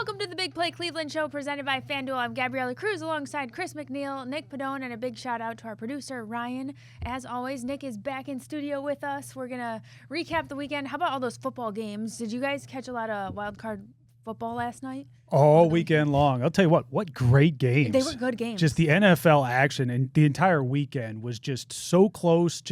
Welcome to the Big Play Cleveland show presented by FanDuel. I'm Gabriella Cruz alongside Chris McNeil, Nick Padone, and a big shout out to our producer, Ryan. As always, Nick is back in studio with us. We're going to recap the weekend. How about all those football games? Did you guys catch a lot of wild card football last night? All weekend long. I'll tell you what great games. They were good games. Just the NFL action and the entire weekend was just so close.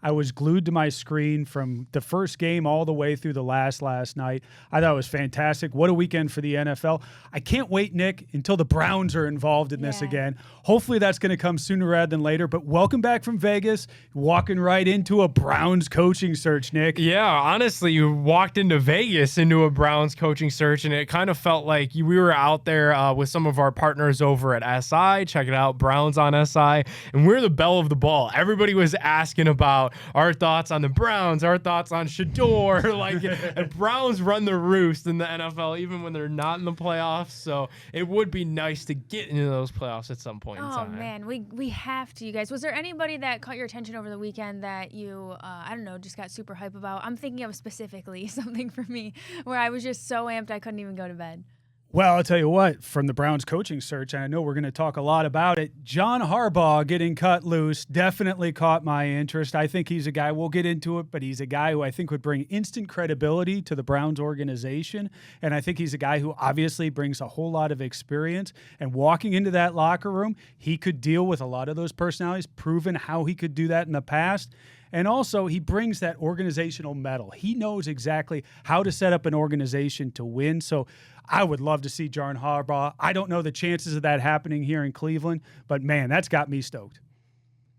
I was glued to my screen from the first game all the way through the last night. I thought it was fantastic. What a weekend for the NFL. I can't wait, Nick, until the Browns are involved in this again. Hopefully that's going to come sooner rather than later. But welcome back from Vegas, walking right into a Browns coaching search, Nick. Yeah, honestly, you walked into Vegas into a Browns coaching search, and it kind of felt like we were out there with some of our partners over at SI. Check it out, Browns on SI. And we're the belle of the ball. Everybody was asking about our thoughts on the Browns, our thoughts on Shador. Like, Browns run the roost in the NFL, even when they're not in the playoffs. So it would be nice to get into those playoffs at some point in time. Oh, man, we have to, you guys. Was there anybody that caught your attention over the weekend that you, I don't know, just got super hype about? I'm thinking of specifically something for me where I was just so amped I couldn't even go to bed. Well, I'll tell you what, from the Browns coaching search, and I know we're going to talk a lot about it, John Harbaugh getting cut loose definitely caught my interest. I think he's a guy, we'll get into it, but he's a guy who I think would bring instant credibility to the Browns organization. And I think he's a guy who obviously brings a whole lot of experience. And walking into that locker room, he could deal with a lot of those personalities, proven how he could do that in the past. And also, he brings that organizational mettle. He knows exactly how to set up an organization to win. So I would love to see John Harbaugh. I don't know the chances of that happening here in Cleveland, but, man, that's got me stoked.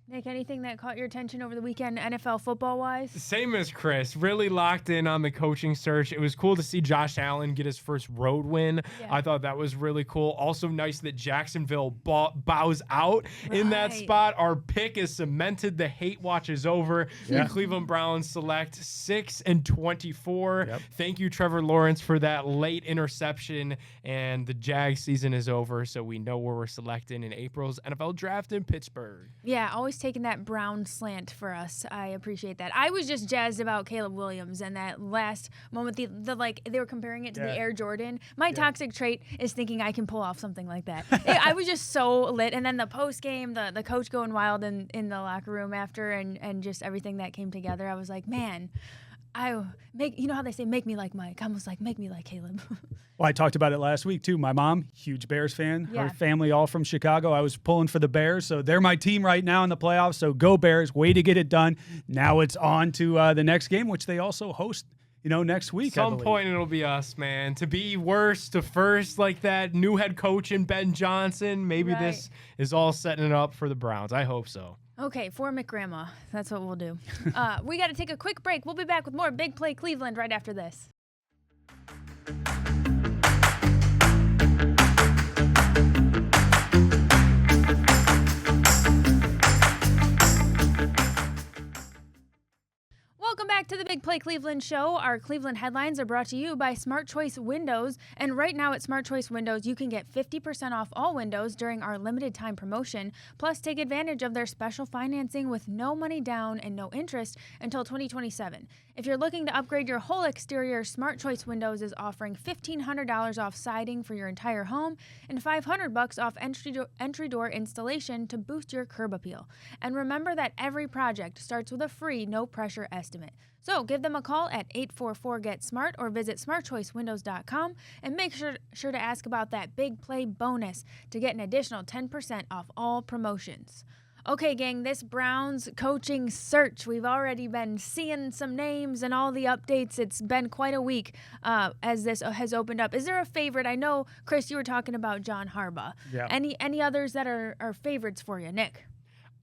Nick, anything that caught your attention over the weekend, NFL football-wise? Same as Chris. Really locked in on the coaching search. It was cool to see Josh Allen get his first road win. Yeah. I thought that was really cool. Also nice that Jacksonville bows out in that spot. Our pick is cemented. The hate watch is over. Yeah. The Cleveland Browns select 6 and 24. Yep. Thank you, Trevor Lawrence, for that late interception. And the Jag season is over, so we know where we're selecting in April's NFL draft in Pittsburgh. Yeah, always taking that Brown slant for us. I appreciate that. I was just jazzed about Caleb Williams and that last moment, they were comparing it to the Air Jordan. My toxic trait is thinking I can pull off something like that. I was just so lit. And then the post game, the coach going wild in the locker room after and just everything that came together. I was like, man, you know how they say, make me like Mike. I was like, make me like Caleb. Well, I talked about it last week, too. My mom, huge Bears fan. Her family all from Chicago. I was pulling for the Bears, so they're my team right now in the playoffs. So go Bears. Way to get it done. Now it's on to the next game, which they also host, next week. Some point it'll be us, man. To be worst to first like that, new head coach in Ben Johnson. Maybe this is all setting it up for the Browns. I hope so. Okay, for McGrandma. That's what we'll do. We got to take a quick break. We'll be back with more Big Play Cleveland right after this. Welcome back to the Big Play Cleveland show. Our Cleveland headlines are brought to you by Smart Choice Windows. And right now at Smart Choice Windows, you can get 50% off all windows during our limited time promotion. Plus, take advantage of their special financing with no money down and no interest until 2027. If you're looking to upgrade your whole exterior, Smart Choice Windows is offering $1,500 off siding for your entire home and $500 off entry door installation to boost your curb appeal. And remember that every project starts with a free, no-pressure estimate. So give them a call at 844-GET-SMART or visit smartchoicewindows.com and make sure to ask about that Big Play bonus to get an additional 10% off all promotions. Okay, gang, this Browns coaching search, we've already been seeing some names and all the updates. It's been quite a week as this has opened up. Is there a favorite? I know, Chris, you were talking about John Harbaugh. Yeah. Any others that are favorites for you? Nick?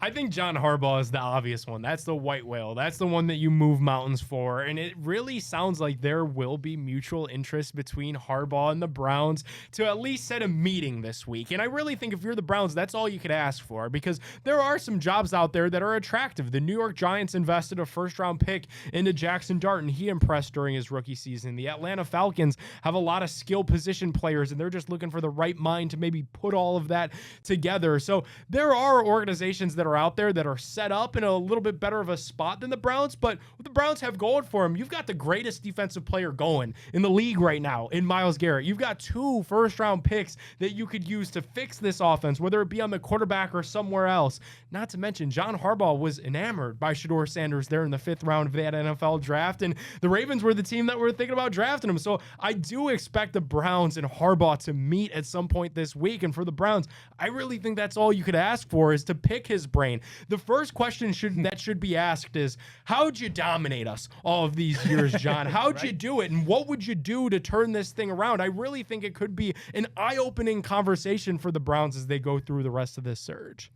I think John Harbaugh is the obvious one. That's the white whale. That's the one that you move mountains for. And it really sounds like there will be mutual interest between Harbaugh and the Browns to at least set a meeting this week. And I really think if you're the Browns, that's all you could ask for, because there are some jobs out there that are attractive. The New York Giants invested a first-round pick into Jackson Dart, and he impressed during his rookie season. The Atlanta Falcons have a lot of skill position players, and they're just looking for the right mind to maybe put all of that together. So there are organizations that are are out there that are set up in a little bit better of a spot than the Browns. But what the Browns have going for them, you've got the greatest defensive player going in the league right now in Myles Garrett. You've got 2 first-round picks that you could use to fix this offense, whether it be on the quarterback or somewhere else. Not to mention, John Harbaugh was enamored by Shedeur Sanders there in the 5th round of that NFL draft, and the Ravens were the team that were thinking about drafting him. So I do expect the Browns and Harbaugh to meet at some point this week. And for the Browns, I really think that's all you could ask for, is to pick his brain. The first question that should be asked is, how'd you dominate us all of these years, John? How'd you do it? And what would you do to turn this thing around? I really think it could be an eye-opening conversation for the Browns as they go through the rest of this surge.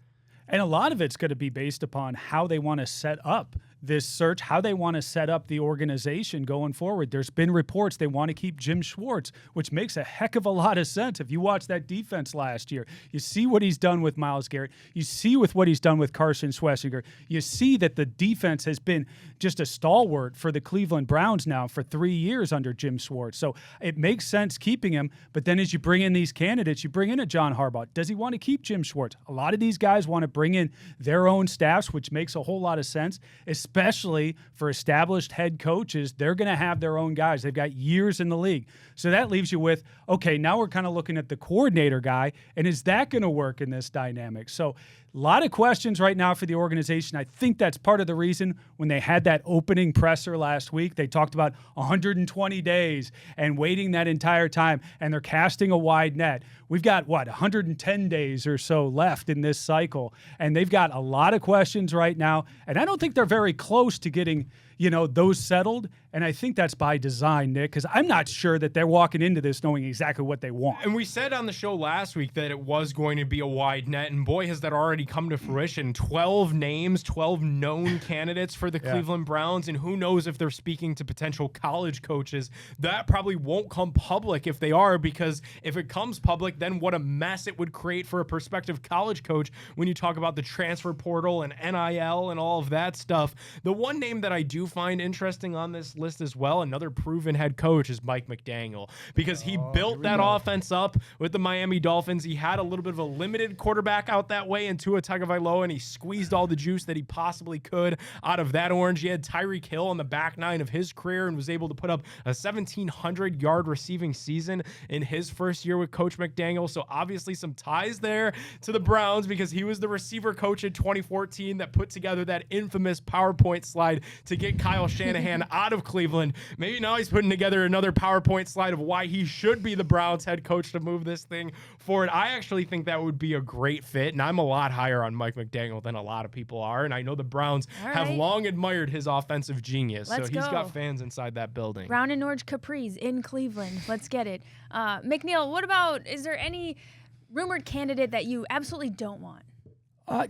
And a lot of it's going to be based upon how they want to set up this search, how they want to set up the organization going forward. There's been reports they want to keep Jim Schwartz, which makes a heck of a lot of sense. If you watch that defense last year, you see what he's done with Myles Garrett. You see with what he's done with Carson Schlesinger. You see that the defense has been just a stalwart for the Cleveland Browns now for 3 years under Jim Schwartz. So it makes sense keeping him. But then as you bring in these candidates, you bring in a John Harbaugh. Does he want to keep Jim Schwartz? A lot of these guys want to bring in their own staffs, which makes a whole lot of sense, especially for established head coaches. They're going to have their own guys. They've got years in the league. So that leaves you with, okay, now we're kind of looking at the coordinator guy, and is that going to work in this dynamic? So a lot of questions right now for the organization. I think that's part of the reason when they had that opening presser last week, they talked about 120 days and waiting that entire time, and they're casting a wide net. We've got, 110 days or so left in this cycle, and they've got a lot of questions right now, and I don't think they're very close to getting those settled. And I think that's by design, Nick, because I'm not sure that they're walking into this knowing exactly what they want. And we said on the show last week that it was going to be a wide net, and boy, has that already come to fruition. 12 names, 12 known candidates for the Cleveland Browns, and who knows if they're speaking to potential college coaches. That probably won't come public if they are, because if it comes public, then what a mess it would create for a prospective college coach when you talk about the transfer portal and NIL and all of that stuff. The one name that I do find interesting on this list as well, another proven head coach, is Mike McDaniel, because he built that offense up with the Miami Dolphins. He had a little bit of a limited quarterback out that way in Tua Tagovailoa, and he squeezed all the juice that he possibly could out of that orange. He had Tyreek Hill on the back nine of his career and was able to put up a 1,700-yard receiving season in his first year with Coach McDaniel. So obviously some ties there to the Browns, because he was the receiver coach in 2014 that put together that infamous PowerPoint slide to get Kyle Shanahan out of Cleveland. Maybe now he's putting together another PowerPoint slide of why he should be the Browns head coach to move this thing forward. I actually think that would be a great fit, and I'm a lot higher on Mike McDaniel than a lot of people are, and I know the Browns have long admired his offensive genius. So he's got fans inside that building. Brown and orange capris in Cleveland. Let's get it. McNeil, what about, is there any rumored candidate that you absolutely don't want?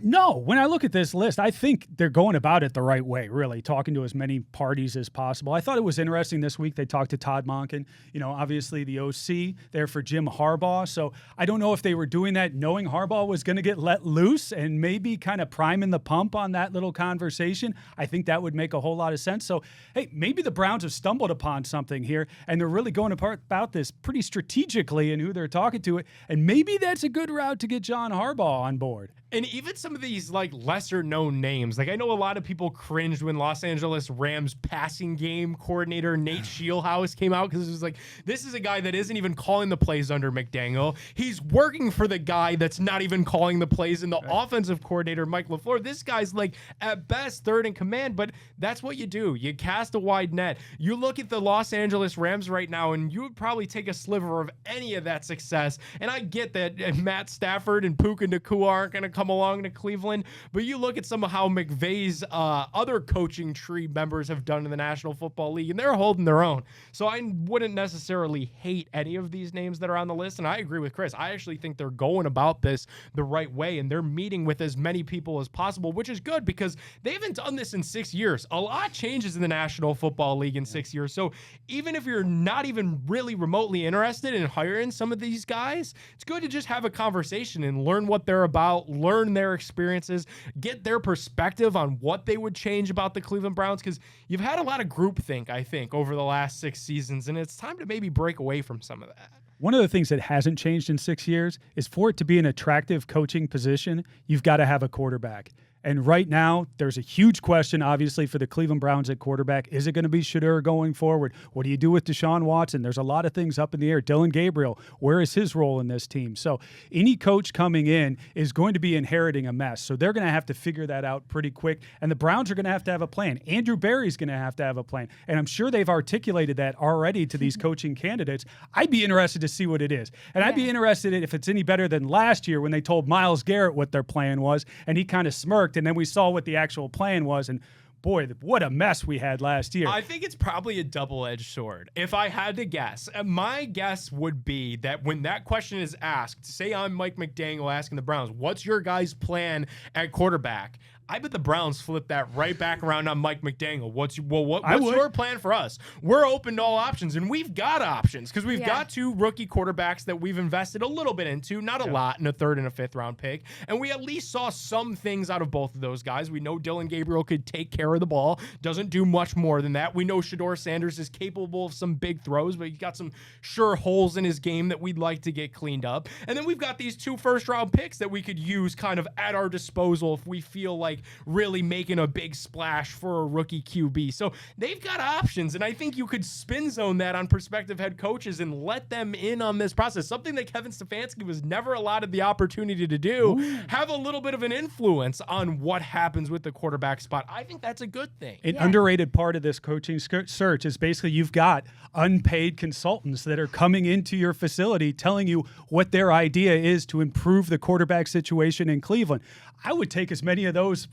No. When I look at this list, I think they're going about it the right way, really, talking to as many parties as possible. I thought it was interesting this week. They talked to Todd Monken, obviously the OC there for Jim Harbaugh. So I don't know if they were doing that knowing Harbaugh was going to get let loose and maybe kind of priming the pump on that little conversation. I think that would make a whole lot of sense. So, hey, maybe the Browns have stumbled upon something here, and they're really going about this pretty strategically in who they're talking to. And maybe that's a good route to get John Harbaugh on board. And even some of these lesser known names, I know a lot of people cringed when Los Angeles Rams passing game coordinator Nate Scheelhaus came out, because it was this is a guy that isn't even calling the plays under McDaniel. He's working for the guy that's not even calling the plays in the offensive coordinator, Mike LaFleur. This guy's at best third in command, but that's what you do. You cast a wide net. You look at the Los Angeles Rams right now, and you would probably take a sliver of any of that success. And I get that Matt Stafford and Puka Nacua aren't going to come along to Cleveland, but you look at some of how McVay's other coaching tree members have done in the National Football League, and they're holding their own. So I wouldn't necessarily hate any of these names that are on the list, and I agree with Chris. I actually think they're going about this the right way, and they're meeting with as many people as possible, which is good because they haven't done this in 6 years. A lot changes in the National Football League in 6 years. So even if you're not even really remotely interested in hiring some of these guys, it's good to just have a conversation and learn what they're about, learn their experiences, get their perspective on what they would change about the Cleveland Browns, because you've had a lot of groupthink, I think, over the last 6 seasons, and it's time to maybe break away from some of that. One of the things that hasn't changed in 6 years is for it to be an attractive coaching position, you've got to have a quarterback. And right now, there's a huge question, obviously, for the Cleveland Browns at quarterback. Is it going to be Shedeur going forward? What do you do with Deshaun Watson? There's a lot of things up in the air. Dylan Gabriel, where is his role in this team? So any coach coming in is going to be inheriting a mess. So they're going to have to figure that out pretty quick. And the Browns are going to have a plan. Andrew Berry's going to have a plan. And I'm sure they've articulated that already to these coaching candidates. I'd be interested to see what it is. And I'd be interested in if it's any better than last year when they told Myles Garrett what their plan was, and he kind of smirked, and then we saw what the actual plan was, and boy, what a mess we had last year. I think it's probably a double-edged sword. If I had to guess, my guess would be that when that question is asked, say I'm Mike McDaniel asking the Browns, what's your guys' plan at quarterback? I bet the Browns flip that right back around on Mike McDaniel. What's your plan for us? We're open to all options, and we've got options because we've got 2 rookie quarterbacks that we've invested a little bit into, not a lot, in a 3rd and a 5th round pick, and we at least saw some things out of both of those guys. We know Dylan Gabriel could take care of the ball, doesn't do much more than that. We know Shedeur Sanders is capable of some big throws, but he's got some sure holes in his game that we'd like to get cleaned up. And then we've got these 2 first-round picks that we could use kind of at our disposal if we feel like really making a big splash for a rookie QB. So they've got options, and I think you could spin zone that on prospective head coaches and let them in on this process, something that Kevin Stefanski was never allotted the opportunity to do. Have a little bit of an influence on what happens with the quarterback spot. I think that's a good thing. An underrated part of this coaching search is basically you've got unpaid consultants that are coming into your facility telling you what their idea is to improve the quarterback situation in Cleveland. I would take as many of those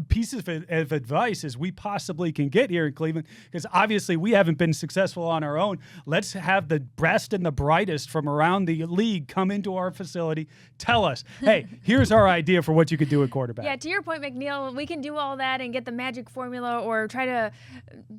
pieces of advice as we possibly can get here in Cleveland, because obviously we haven't been successful on our own. Let's have the best and the brightest from around the league come into our facility, tell us, hey, here's our idea for what you could do at quarterback. Yeah, to your point, McNeil, we can do all that and get the magic formula or try to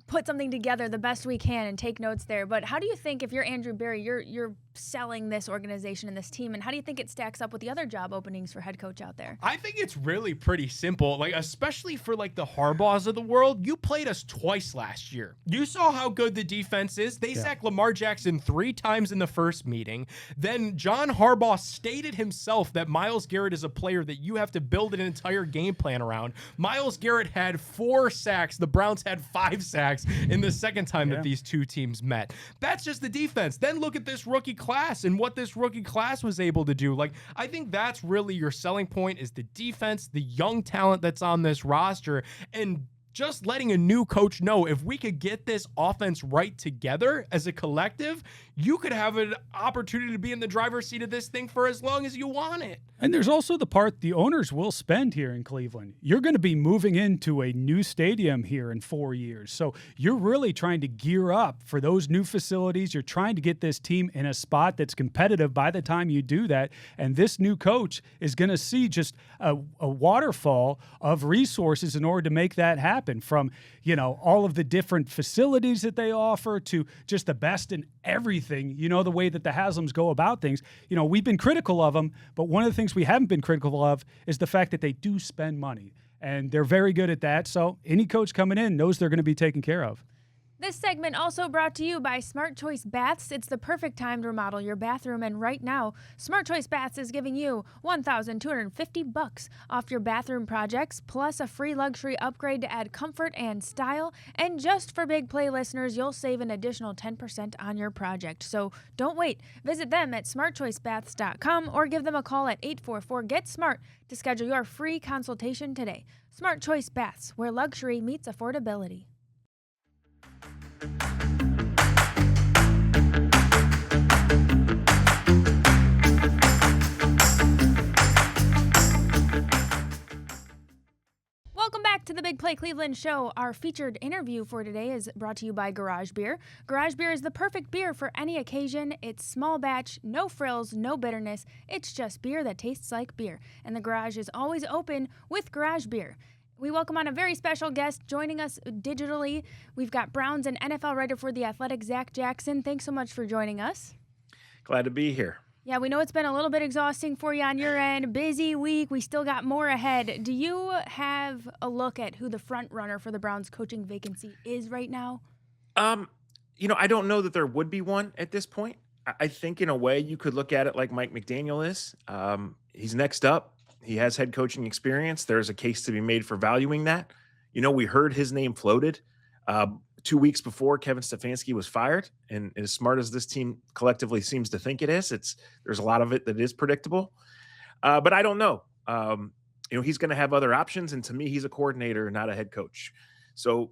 put something together the best we can and take notes there. But how do you think, if you're Andrew Berry, you're selling this organization and this team, and how do you think it stacks up with the other job openings for head coach out there? I think it's really pretty simple, like especially for like the Harbaughs of the world. You played us twice last year. You saw how good the defense is. They sacked Lamar Jackson 3 times in the first meeting. Then John Harbaugh stated himself that Myles Garrett is a player that you have to build an entire game plan around. Myles Garrett had 4 sacks. The Browns had 5 sacks in the second time that these 2 teams met. That's just the defense. Then look at this rookie class and what this rookie class was able to do. Like, I think that's really your selling point, is the defense, the young talent that's on this roster, and just letting a new coach know, if we could get this offense right together as a collective, you could have an opportunity to be in the driver's seat of this thing for as long as you want it. And there's also the part the owners will spend here in Cleveland. You're going to be moving into a new stadium here in 4 years. So you're really trying to gear up for those new facilities. You're trying to get this team in a spot that's competitive by the time you do that. And this new coach is going to see just a waterfall of resources in order to make that happen, from, all of the different facilities that they offer to just the best in everything, the way that the Haslams go about things. We've been critical of them, but one of the things we haven't been critical of is the fact that they do spend money, and they're very good at that. So any coach coming in knows they're going to be taken care of. This segment also brought to you by Smart Choice Baths. It's the perfect time to remodel your bathroom, and right now, Smart Choice Baths is giving you $1,250 off your bathroom projects, plus a free luxury upgrade to add comfort and style. And just for Big Play listeners, you'll save an additional 10% on your project. So don't wait. Visit them at smartchoicebaths.com or give them a call at 844-GET-SMART to schedule your free consultation today. Smart Choice Baths, where luxury meets affordability. Welcome back to the Big Play Cleveland show. Our featured interview for today is brought to you by Garage Beer. Garage Beer is the perfect beer for any occasion. It's small batch, no frills, no bitterness. It's just beer that tastes like beer. And the garage is always open with Garage Beer. We welcome on a very special guest joining us digitally. We've got Browns and NFL writer for The Athletic, Zac Jackson. Thanks so much for joining us. Glad to be here. Yeah, we know it's been a little bit exhausting for you on your end. Busy week. We still got more ahead. Do you have a look at who the front runner for the Browns coaching vacancy is right now? I don't know that there would be one at this point. I think in a way you could look at it like Mike McDaniel is. He's next up. He has head coaching experience. There's a case to be made for valuing that. We heard his name floated 2 weeks before Kevin Stefanski was fired. And as smart as this team collectively seems to think it is, there's a lot of it that is predictable. But I don't know. He's going to have other options. And to me, he's a coordinator, not a head coach. So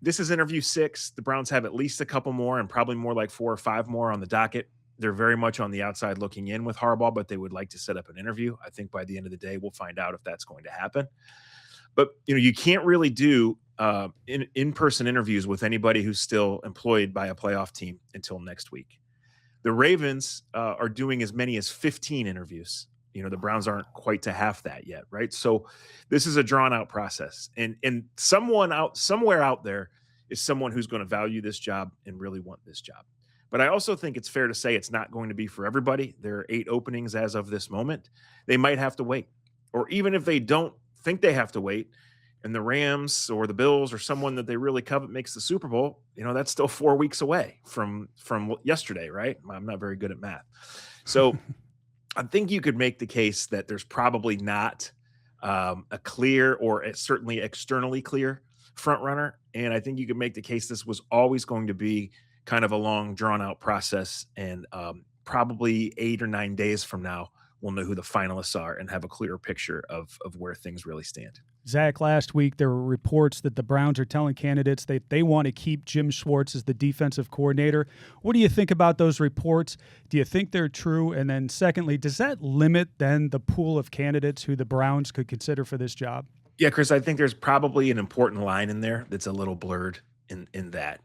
this is interview 6. The Browns have at least a couple more and probably more like 4 or 5 more on the docket. They're very much on the outside looking in with Harbaugh, but they would like to set up an interview. I think by the end of the day, we'll find out if that's going to happen. But, you can't really do in-person interviews with anybody who's still employed by a playoff team until next week. The Ravens are doing as many as 15 interviews. The Browns aren't quite to half that yet, right? So this is a drawn-out process. And somewhere out there is someone who's going to value this job and really want this job. But I also think it's fair to say it's not going to be for everybody. There are 8 openings as of this moment. They might have to wait. Or even if they don't think they have to wait, and the Rams or the Bills or someone that they really covet makes the Super Bowl, that's still 4 weeks away from yesterday, right? I'm not very good at math. So I think you could make the case that there's probably not a clear or certainly externally clear front runner. And I think you could make the case this was always going to be kind of a long, drawn-out process. And probably 8 or 9 days from now, we'll know who the finalists are and have a clearer picture of where things really stand. Zach, last week there were reports that the Browns are telling candidates that they want to keep Jim Schwartz as the defensive coordinator. What do you think about those reports? Do you think they're true? And then secondly, does that limit then the pool of candidates who the Browns could consider for this job? Yeah, Chris, I think there's probably an important line in there that's a little blurred in that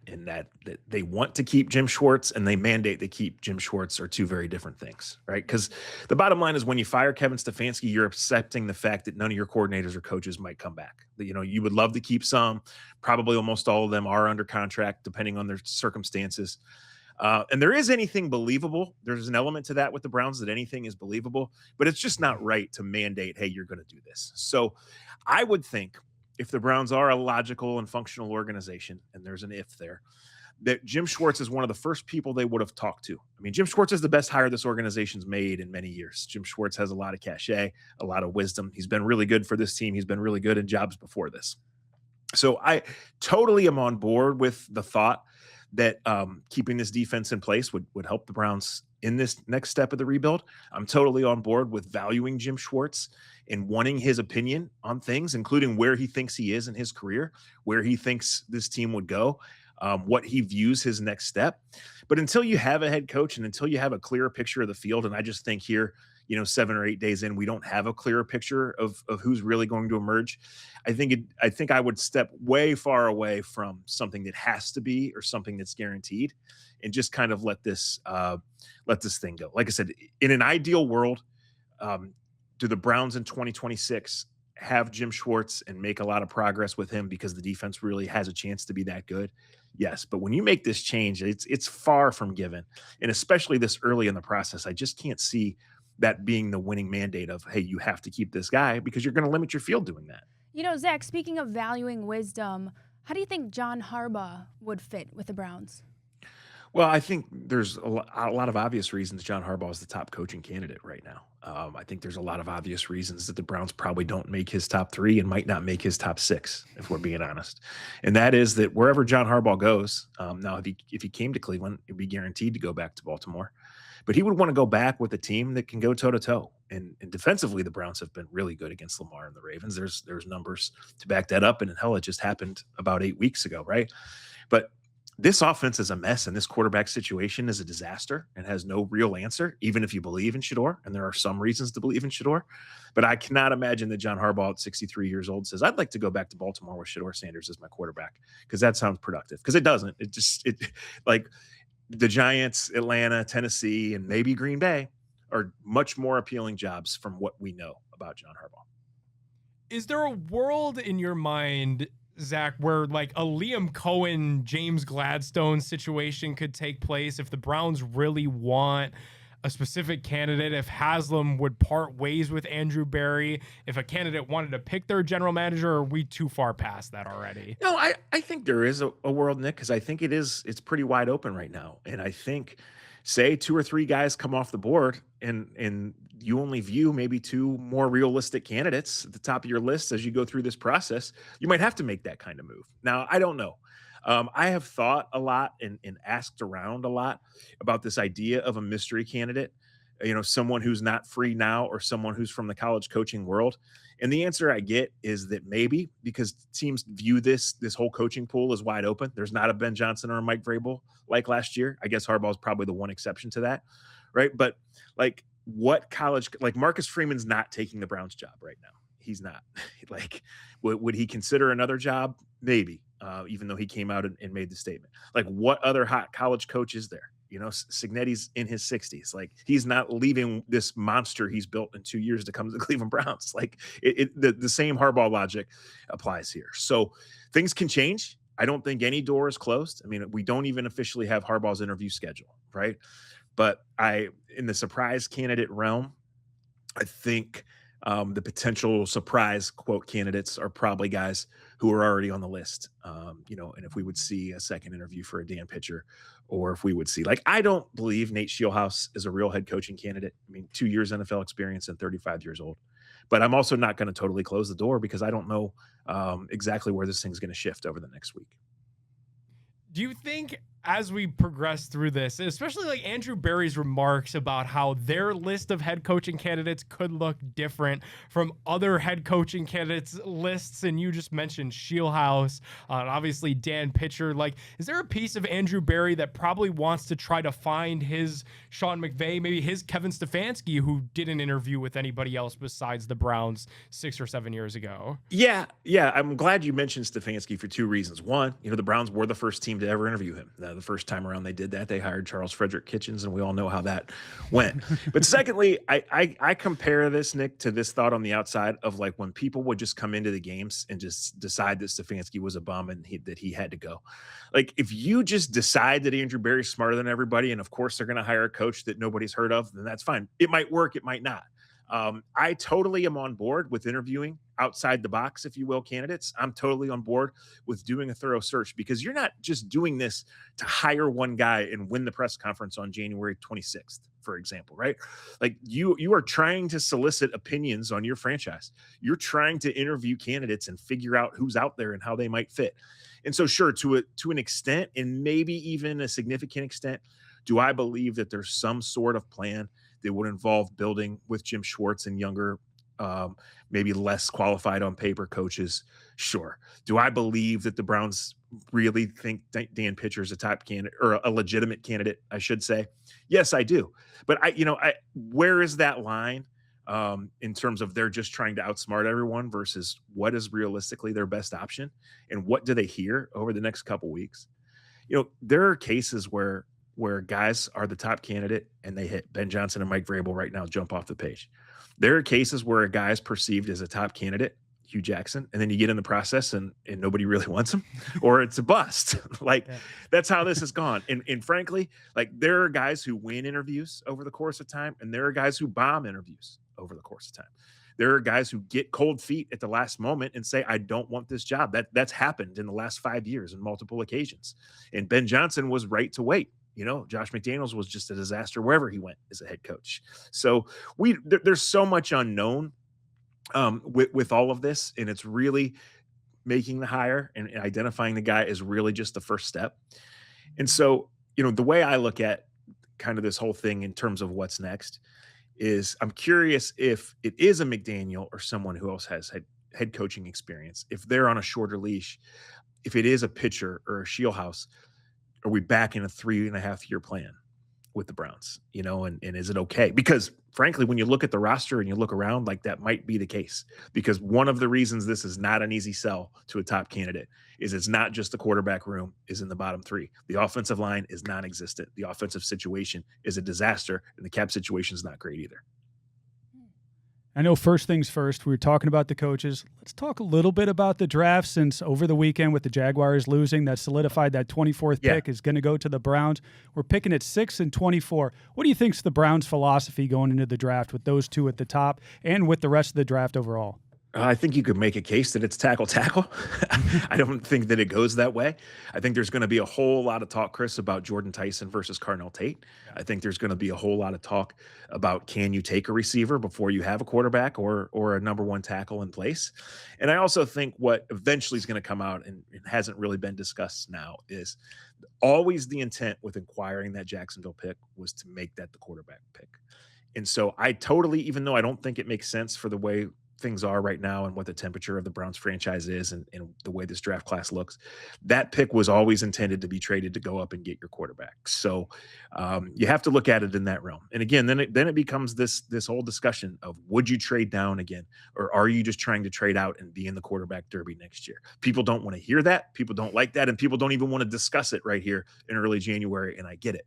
they want to keep Jim Schwartz and they mandate they keep Jim Schwartz are two very different things, right? Because the bottom line is when you fire Kevin Stefanski, you're accepting the fact that none of your coordinators or coaches might come back. You would love to keep some, probably almost all of them are under contract depending on their circumstances. And there is anything believable. There's an element to that with the Browns that anything is believable, but it's just not right to mandate, hey, you're going to do this. So I would think if the Browns are a logical and functional organization, and there's an if there, that Jim Schwartz is one of the first people they would have talked to. I mean, Jim Schwartz is the best hire this organization's made in many years. Jim Schwartz has a lot of cachet, a lot of wisdom. He's been really good for this team. He's been really good in jobs before this. So I totally am on board with the thought that keeping this defense in place would help the Browns in this next step of the rebuild. I'm totally on board with valuing Jim Schwartz and wanting his opinion on things, including where he thinks he is in his career, where he thinks this team would go, what he views his next step. But until you have a head coach and until you have a clearer picture of the field, and I just think here, 7 or 8 days in, we don't have a clearer picture of who's really going to emerge. I think I would step way far away from something that has to be or something that's guaranteed, and just kind of let this thing go. Like I said, in an ideal world, do the Browns in 2026 have Jim Schwartz and make a lot of progress with him because the defense really has a chance to be that good? Yes, but when you make this change, it's far from given, and especially this early in the process, I just can't see that being the winning mandate of, hey, you have to keep this guy, because you're going to limit your field doing that. Zach, speaking of valuing wisdom, how do you think John Harbaugh would fit with the Browns? Well, I think there's a lot of obvious reasons John Harbaugh is the top coaching candidate right now. I think there's a lot of obvious reasons that the Browns probably don't make his top 3 and might not make his top 6, if we're being honest. And that is that wherever John Harbaugh goes, now if he came to Cleveland, it'd be guaranteed to go back to Baltimore. But he would want to go back with a team that can go toe-to-toe. And defensively, the Browns have been really good against Lamar and the Ravens. There's numbers to back that up. And hell, it just happened about 8 weeks ago, right? But this offense is a mess, and this quarterback situation is a disaster and has no real answer, even if you believe in Shedeur. And there are some reasons to believe in Shedeur. But I cannot imagine that John Harbaugh at 63 years old says, I'd like to go back to Baltimore with Shedeur Sanders as my quarterback, because that sounds productive. Because it doesn't. Like the Giants, Atlanta, Tennessee, and maybe Green Bay are much more appealing jobs from what we know about John Harbaugh. Is there a world in your mind, Zach, where like a Liam Cohen, James Gladstone situation could take place if the Browns really want a specific candidate, if Haslam would part ways with Andrew Berry, if a candidate wanted to pick their general manager, or are we too far past that already? No, I think there is a world, Nick, because I think it's pretty wide open right now. And I think, say 2 or 3 guys come off the board and you only view maybe 2 more realistic candidates at the top of your list as you go through this process, you might have to make that kind of move. Now, I don't know. I have thought a lot and asked around a lot about this idea of a mystery candidate, someone who's not free now or someone who's from the college coaching world. And the answer I get is that maybe because teams view this whole coaching pool as wide open. There's not a Ben Johnson or a Mike Vrabel like last year. I guess Harbaugh is probably the one exception to that, right? But like what college, like Marcus Freeman's not taking the Browns job right now. He's not. Like, would he consider another job? Maybe, even though he came out and made the statement. Like, what other hot college coach is there? Signetti's in his 60s. Like, he's not leaving this monster he's built in 2 years to come to the Cleveland Browns. Like, the same Harbaugh logic applies here. So things can change. I don't think any door is closed. I mean, we don't even officially have Harbaugh's interview schedule, right? But in the surprise candidate realm, I think the potential surprise quote candidates are probably guys who are already on the list. And if we would see a second interview for a Dan Pitcher, or if we would see, like, I don't believe Nate Scheelhaase is a real head coaching candidate. I mean, 2 years NFL experience and 35 years old. But I'm also not going to totally close the door because I don't know exactly where this thing's going to shift over the next week. Do you think as we progress through this, especially like Andrew Berry's remarks about how their list of head coaching candidates could look different from other head coaching candidates lists, and you just mentioned Scheelhaase, and obviously Dan Pitcher, like, is there a piece of Andrew Berry that probably wants to try to find his Sean McVay, maybe his Kevin Stefanski, who didn't interview with anybody else besides the Browns 6 or 7 years ago? Yeah. I'm glad you mentioned Stefanski for 2 reasons. One, the Browns were the first team to ever interview him. The first time around they did that, they hired Charles Frederick Kitchens, and we all know how that went. But secondly, I compare this, Nick, to this thought on the outside of, like, when people would just come into the games and just decide that Stefanski was a bum and that he had to go. Like, if you just decide that Andrew Berry's smarter than everybody, and of course they're going to hire a coach that nobody's heard of, then that's fine. It might work, it might not. I totally am on board with interviewing outside the box, if you will, candidates. I'm totally on board with doing a thorough search, because you're not just doing this to hire one guy and win the press conference on January 26th, for example, right? Like, you are trying to solicit opinions on your franchise. You're trying to interview candidates and figure out who's out there and how they might fit. And so, sure, to an extent, and maybe even a significant extent, do I believe that there's some sort of plan that would involve building with Jim Schwartz and younger, maybe less qualified on paper coaches? Sure. Do I believe that the Browns really think Dan Pitcher is a top candidate, or a legitimate candidate, I should say? Yes, I do. But where is that line in terms of they're just trying to outsmart everyone versus what is realistically their best option, and what do they hear over the next couple weeks? There are cases where guys are the top candidate and they hit. Ben Johnson and Mike Vrabel right now jump off the page. There are cases where a guy is perceived as a top candidate, Hugh Jackson, and then you get in the process and nobody really wants him, or it's a bust. That's how this has gone. And frankly, like, there are guys who win interviews over the course of time, and there are guys who bomb interviews over the course of time. There are guys who get cold feet at the last moment and say, I don't want this job. That's happened in the last 5 years in multiple occasions. And Ben Johnson was right to wait. Josh McDaniels was just a disaster wherever he went as a head coach. So there's so much unknown with all of this, and it's really making the hire and identifying the guy is really just the first step. And so, the way I look at kind of this whole thing in terms of what's next is, I'm curious if it is a McDaniel or someone who else has head coaching experience, if they're on a shorter leash, if it is a Pitcher or a Scheelhaase, are we back in a 3.5-year plan with the Browns, and is it okay? Because frankly, when you look at the roster and you look around, like, that might be the case, because one of the reasons this is not an easy sell to a top candidate is it's not just the quarterback room is in the bottom 3. The offensive line is non-existent. The offensive situation is a disaster, and the cap situation is not great either. I know first things first, we were talking about the coaches. Let's talk a little bit about the draft, since over the weekend with the Jaguars losing, that solidified that 24th pick is going to go to the Browns. We're picking at 6 and 24. What do you think is the Browns' philosophy going into the draft with those two at the top and with the rest of the draft overall? I think you could make a case that it's tackle. I don't think that it goes that way. I think there's going to be a whole lot of talk, Chris, about Jordan Tyson versus Carnell Tate. I think there's going to be a whole lot of talk about, can you take a receiver before you have a quarterback or a number one tackle in place? And I also think what eventually is going to come out, and it hasn't really been discussed now, is always the intent with acquiring that Jacksonville pick was to make that the quarterback pick. And so I totally, even though I don't think it makes sense for the way things are right now and what the temperature of the Browns franchise is and the way this draft class looks, that pick was always intended to be traded to go up and get your quarterback. So you have to look at it in that realm. And again, then it becomes this whole discussion of, would you trade down again, or are you just trying to trade out and be in the quarterback derby next year? People don't want to hear that. People don't like that. And people don't even want to discuss it right here in early January. And I get it.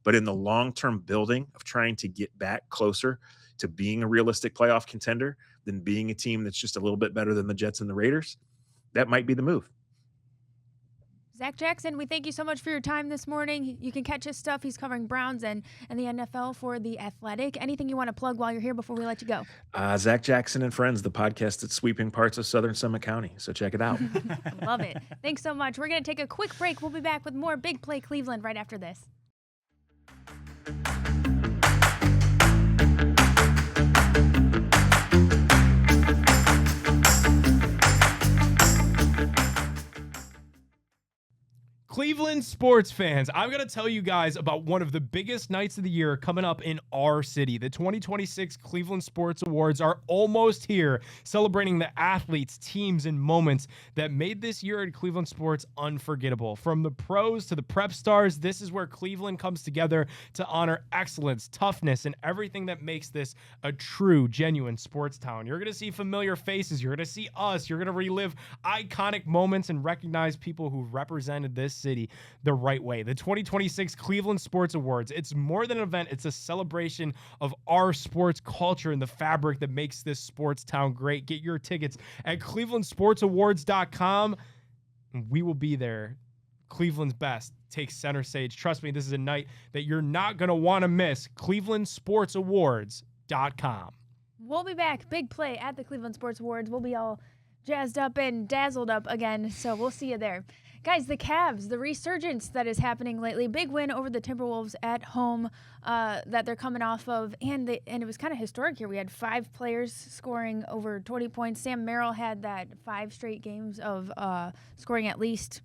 But in the long-term building of trying to get back closer to being a realistic playoff contender than being a team that's just a little bit better than the Jets and the Raiders, that might be the move. Zac Jackson, we thank you so much for your time this morning. You can catch his stuff. He's covering Browns and the NFL for The Athletic. Anything you want to plug while you're here before we let you go? Zac Jackson and Friends, the podcast that's sweeping parts of Southern Summit County. So check it out. Love it. Thanks so much. We're going to take a quick break. We'll be back with more Big Play Cleveland right after this. Cleveland sports fans, I'm going to tell you guys about one of the biggest nights of the year coming up in our city. The 2026 Cleveland Sports Awards are almost here, celebrating the athletes, teams, and moments that made this year at Cleveland sports unforgettable. From the pros to the prep stars, this is where Cleveland comes together to honor excellence, toughness, and everything that makes this a true, genuine sports town. You're going to see familiar faces. You're going to see us. You're going to relive iconic moments and recognize people who represented this city the right way. The 2026 Cleveland Sports Awards, it's more than an event. It's a celebration of our sports culture and the fabric that makes this sports town great. Get your tickets at clevelandsportsawards.com. We will be there. Cleveland's best takes center stage. Trust me, this is a night that you're not going to want to miss. clevelandsportsawards.com. We'll be back. Big play at the Cleveland Sports Awards. We'll be all jazzed up and dazzled up again, so we'll see you there. Guys, the Cavs, the resurgence that is happening lately, big win over the Timberwolves at home that they're coming off of, and it was kind of historic here. We had 5 players scoring over 20 points. Sam Merrill had that 5 straight games of scoring at least,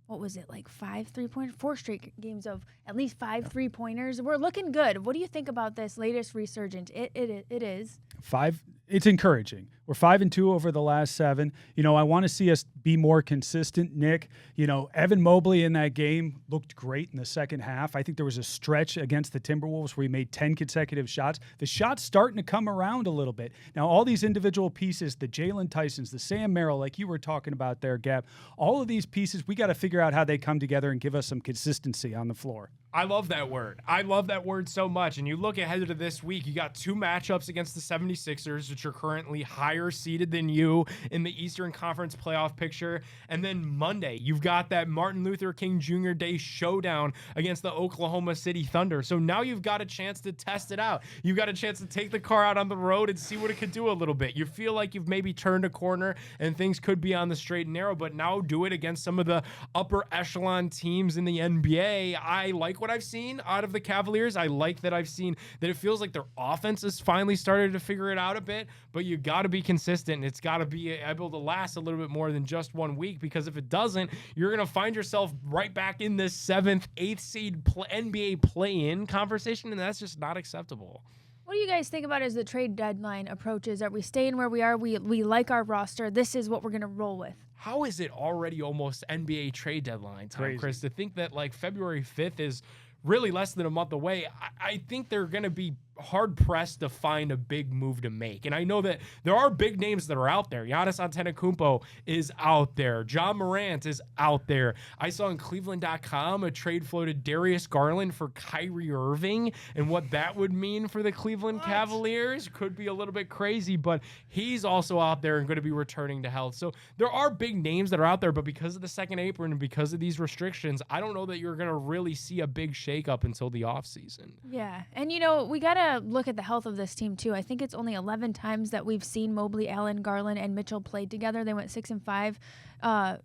what was it, like 5 3-pointers? 4 straight games of at least 5 3-pointers. We're looking good. What do you think about this latest resurgence? It is. 5. It's encouraging. We're 5-2 over the last 7. I want to see us be more consistent, Nick. Evan Mobley in that game looked great in the second half. I think there was a stretch against the Timberwolves where he made 10 consecutive shots. The shots starting to come around a little bit. Now, all these individual pieces, the Jalen Tysons, the Sam Merrill, like you were talking about there, Gab, all of these pieces, we got to figure out how they come together and give us some consistency on the floor. I love that word. I love that word so much. And you look ahead to this week, you got 2 matchups against the 76ers, which are currently higher seeded than you in the Eastern Conference playoff picture. And then Monday, you've got that Martin Luther King Jr. Day showdown against the Oklahoma City Thunder. So now you've got a chance to test it out. You've got a chance to take the car out on the road and see what it could do a little bit. You feel like you've maybe turned a corner and things could be on the straight and narrow, but now do it against some of the upper echelon teams in the NBA. I like what I've seen out of the Cavaliers. I like that I've seen that it feels like their offense has finally started to figure it out a bit, but you got to be consistent. It's got to be able to last a little bit more than just 1 week, because if it doesn't, you're going to find yourself right back in this 7th, 8th seed NBA play-in conversation, and that's just not acceptable. What do you guys think about as the trade deadline approaches? Are we staying where we are? We like our roster. This is what we're going to roll with. How is it already almost NBA trade deadline time, Chris? To think that like February 5th is really less than a month away, I think they're going to be hard-pressed to find a big move to make. And I know that there are big names that are out there. Giannis Antetokounmpo is out there. John Morant is out there. I saw on Cleveland.com a trade floated Darius Garland for Kyrie Irving, and what that would mean for the Cleveland Cavaliers could be a little bit crazy, but he's also out there and going to be returning to health. So there are big names that are out there, but because of the second apron and because of these restrictions, I don't know that you're going to really see a big shakeup until the offseason. Yeah, and we got to got to look at the health of this team, too. I think it's only 11 times that we've seen Mobley, Allen, Garland, and Mitchell played together. They went 6 and 5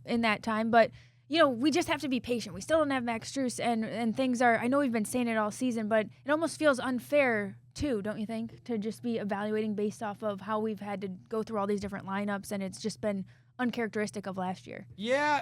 in that time. But, we just have to be patient. We still don't have Max Strus, and things are – I know we've been saying it all season, but it almost feels unfair, too, don't you think, to just be evaluating based off of how we've had to go through all these different lineups, and it's just been uncharacteristic of last year. Yeah.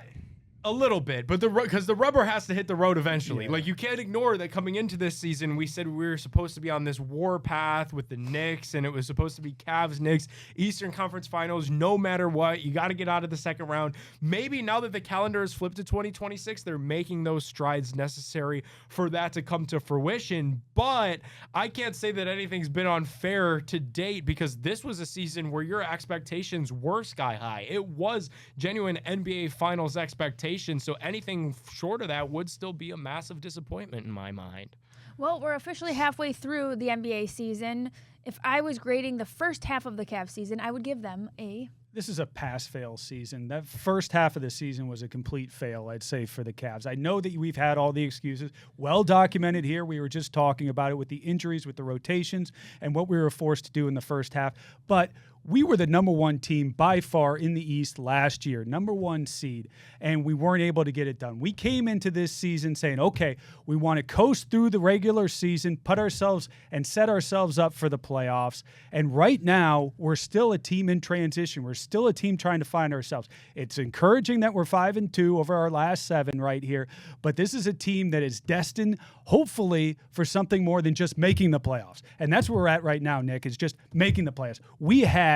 A little bit, but because the rubber has to hit the road eventually. Like, you can't ignore that coming into this season, we said we were supposed to be on this war path with the Knicks, and it was supposed to be Cavs, Knicks, Eastern Conference Finals, no matter what. You got to get out of the second round. Maybe now that the calendar is flipped to 2026, they're making those strides necessary for that to come to fruition. But I can't say that anything's been unfair to date, because this was a season where your expectations were sky high. It was genuine NBA Finals expectations. So anything short of that would still be a massive disappointment in my mind. Well, we're officially halfway through the NBA season. If I was grading the first half of the Cavs season, I would give them a... This is a pass-fail season. That first half of the season was a complete fail, I'd say, for the Cavs. I know that we've had all the excuses. Well documented here. We were just talking about it with the injuries, with the rotations, and what we were forced to do in the first half. But we were the number one team by far in the East last year, number one seed, and we weren't able to get it done. We came into this season saying, okay, we want to coast through the regular season, put ourselves and set ourselves up for the playoffs. And right now, we're still a team in transition. We're still a team trying to find ourselves. It's encouraging that we're 5-2 over our last 7 right here, but this is a team that is destined, hopefully, for something more than just making the playoffs. And that's where we're at right now, Nick, is just making the playoffs. We had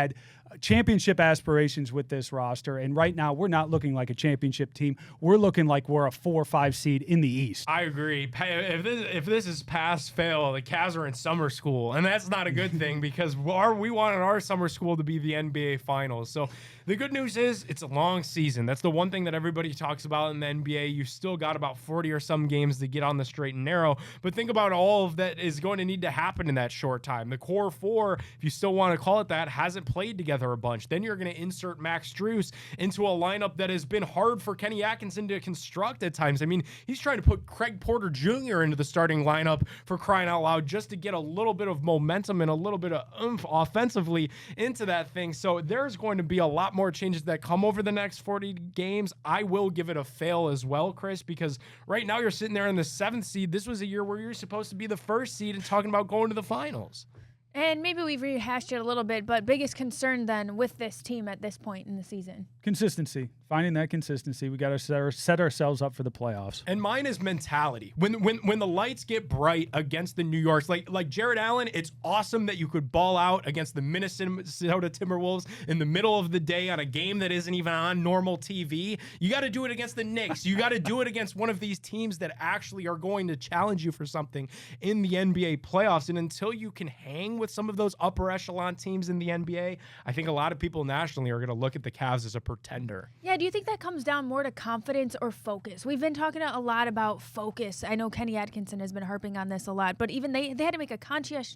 championship aspirations with this roster, and right now we're not looking like a championship team. We're looking like we're a 4 or 5 seed in the East. I agree. If this is pass fail, the Cavs are in summer school, and that's not a good thing, because we wanted our summer school to be the NBA Finals. So the good news is it's a long season. That's the one thing that everybody talks about in the NBA. You still got about 40 or some games to get on the straight and narrow, but think about all of that is going to need to happen in that short time. The core 4, if you still want to call it that, hasn't played together a bunch. Then you're going to insert Max Strus into a lineup that has been hard for Kenny Atkinson to construct at times. I mean, he's trying to put Craig Porter Jr. into the starting lineup, for crying out loud, just to get a little bit of momentum and a little bit of oomph offensively into that thing. So there's going to be a lot more changes that come over the next 40 games. I will give it a fail as well, Chris, because right now you're sitting there in the 7th seed. This was a year where you're supposed to be the 1st seed and talking about going to the finals. And maybe we've rehashed it a little bit, but biggest concern then with this team at this point in the season? Consistency. Finding that consistency. We got to set ourselves up for the playoffs. And mine is mentality. When the lights get bright against the New Yorks, like Jared Allen, it's awesome that you could ball out against the Minnesota Timberwolves in the middle of the day on a game that isn't even on normal TV. You got to do it against the Knicks. You got to do it against one of these teams that actually are going to challenge you for something in the NBA playoffs. And until you can hang with some of those upper echelon teams in the NBA, I think a lot of people nationally are going to look at the Cavs as a pretender. Yeah, do you think that comes down more to confidence or focus? We've been talking a lot about focus. I know Kenny Atkinson has been harping on this a lot, but even they had to make a conscientious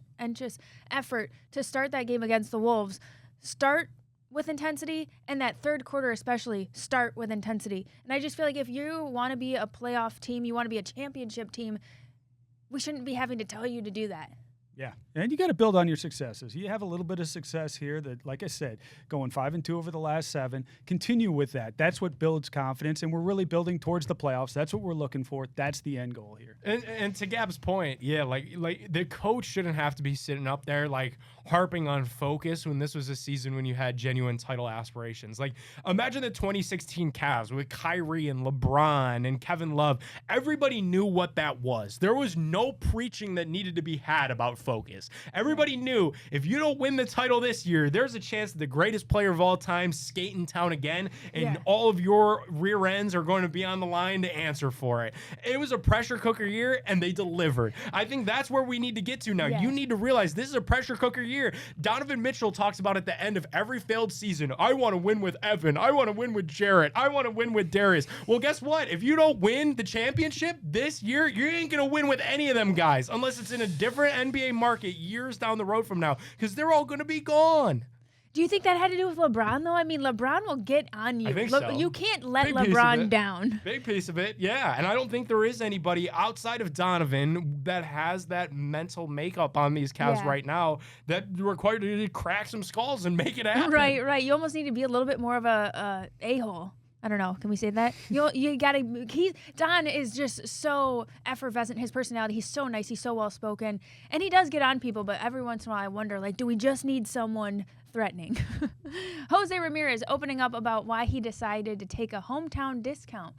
effort to start that game against the Wolves. Start with intensity, and that third quarter especially, start with intensity. And I just feel like if you want to be a playoff team, you want to be a championship team, we shouldn't be having to tell you to do that. Yeah, and you got to build on your successes. You have a little bit of success here that, like I said, going 5-2 over the last 7. Continue with that. That's what builds confidence, and we're really building towards the playoffs. That's what we're looking for. That's the end goal here. And to Gab's point, yeah, like the coach shouldn't have to be sitting up there like harping on focus when this was a season when you had genuine title aspirations. Like, imagine the 2016 Cavs with Kyrie and LeBron and Kevin Love. Everybody knew what that was. There was no preaching that needed to be had about focus. Everybody knew if you don't win the title this year, there's a chance that the greatest player of all time skate in town again, and all of your rear ends are going to be on the line to answer for it. It was a pressure cooker year, and they delivered. I think that's where we need to get to now. You need to realize this is a pressure cooker year. Donovan Mitchell talks about at the end of every failed season, I want to win with Evan. I want to win with Jarrett. I want to win with Darius. Well, guess what? If you don't win the championship this year, you ain't going to win with any of them guys unless it's in a different NBA market years down the road from now, because they're all going to be gone. Do you think that had to do with LeBron, though? I mean, LeBron will get on you. I think so. You can't let Big piece of LeBron it. down. Big piece of it, yeah. And I don't think there is anybody outside of Donovan that has that mental makeup on these Cavs right now that required to crack some skulls and make it happen. Right. You almost need to be a little bit more of a a-hole. I don't know. Can we say that? You gotta. Don is just so effervescent. His personality. He's so nice. He's so well spoken, and he does get on people. But every once in a while, I wonder, like, do we just need someone threatening? Jose Ramirez opening up about why he decided to take a hometown discount.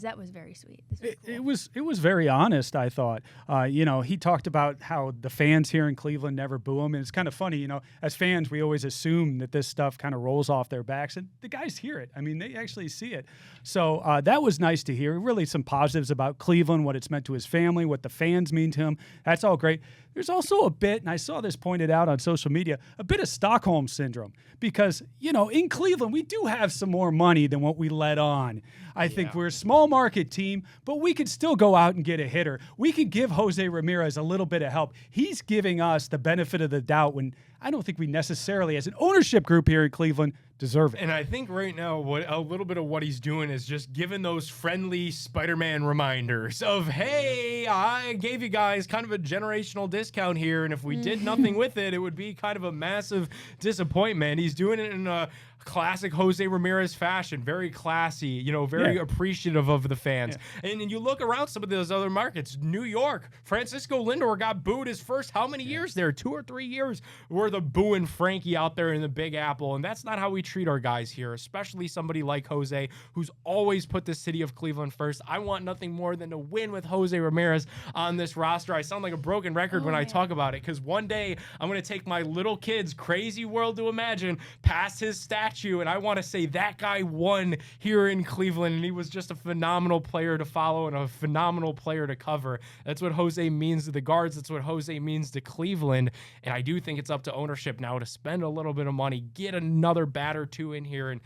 That was very sweet. It was very honest, I thought. He talked about how the fans here in Cleveland never boo him, and it's kind of funny. As fans, we always assume that this stuff kind of rolls off their backs, and the guys hear it. I mean, they actually see it. So that was nice to hear. Really, some positives about Cleveland, what it's meant to his family, what the fans mean to him. That's all great. There's also a bit, and I saw this pointed out on social media, a bit of Stockholm syndrome because, in Cleveland, we do have some more money than what we let on. I think we're a small market team, but we could still go out and get a hitter. We could give Jose Ramirez a little bit of help. He's giving us the benefit of the doubt when I don't think we necessarily, as an ownership group here in Cleveland, deserve it. And I think right now, a little bit of what he's doing is just giving those friendly Spider-Man reminders of, hey, I gave you guys kind of a generational discount here, and if we did nothing with it, it would be kind of a massive disappointment. He's doing it in a classic Jose Ramirez fashion, very classy, very appreciative of the fans. Yeah. And you look around some of those other markets, New York, Francisco Lindor got booed his first how many years there? 2 or 3 years were the booing Frankie out there in the Big Apple, and that's not how we treat our guys here, especially somebody like Jose, who's always put the city of Cleveland first. I want nothing more than to win with Jose Ramirez on this roster. I sound like a broken record when I talk about it, because one day I'm going to take my little kid's crazy world to imagine past his statue, and I want to say that guy won here in Cleveland, and he was just a phenomenal player to follow and a phenomenal player to cover. That's what Jose means to the Guards. That's what Jose means to Cleveland, and I do think it's up to ownership now to spend a little bit of money, get another bat or two in here, and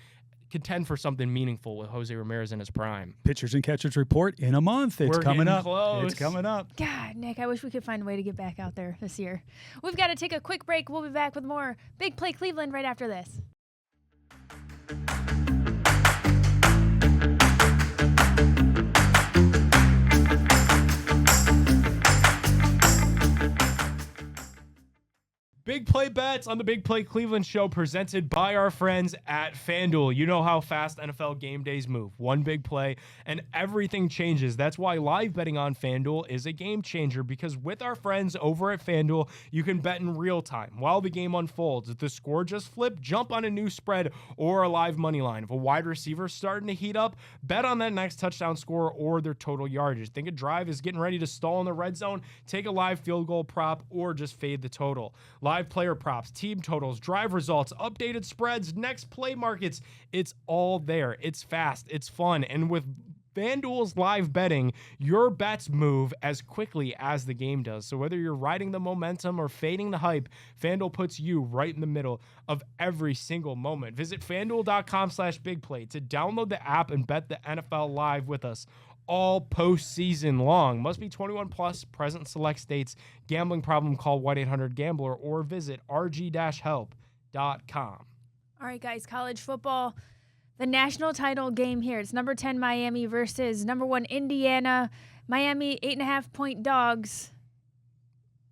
contend for something meaningful with Jose Ramirez in his prime. Pitchers and catchers report in a month. It's coming up. Close. It's coming up. God, Nick, I wish we could find a way to get back out there this year. We've got to take a quick break. We'll be back with more Big Play Cleveland right after this. Big Play bets on the Big Play Cleveland show presented by our friends at FanDuel. You know how fast NFL game days move. One big play and everything changes. That's why live betting on FanDuel is a game changer, because with our friends over at FanDuel, you can bet in real time while the game unfolds. If the score just flipped, jump on a new spread or a live money line. If a wide receiver is starting to heat up, bet on that next touchdown score or their total yardage. Think a drive is getting ready to stall in the red zone, take a live field goal prop or just fade the total. Live player props, team totals, drive results, updated spreads, next play markets. It's all there. It's fast. It's fun. And with FanDuel's live betting, your bets move as quickly as the game does. So whether you're riding the momentum or fading the hype, FanDuel puts you right in the middle of every single moment. Visit FanDuel.com/BigPlay to download the app and bet the NFL live with us all postseason long. Must be 21 plus, present in select states. Gambling problem, call 1-800-GAMBLER or visit rg-help.com. All right, guys, college football, the national title game here. It's number 10 Miami versus number 1 Indiana. Miami 8.5-point dogs.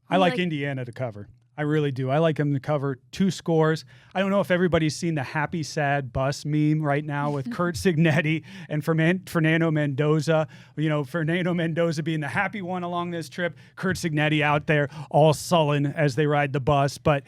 I like Indiana to cover. I really do. I like them to cover 2 scores. I don't know if everybody's seen the happy, sad bus meme right now with Curt Cignetti and Fernando Mendoza. Fernando Mendoza being the happy one along this trip. Curt Cignetti out there all sullen as they ride the bus. But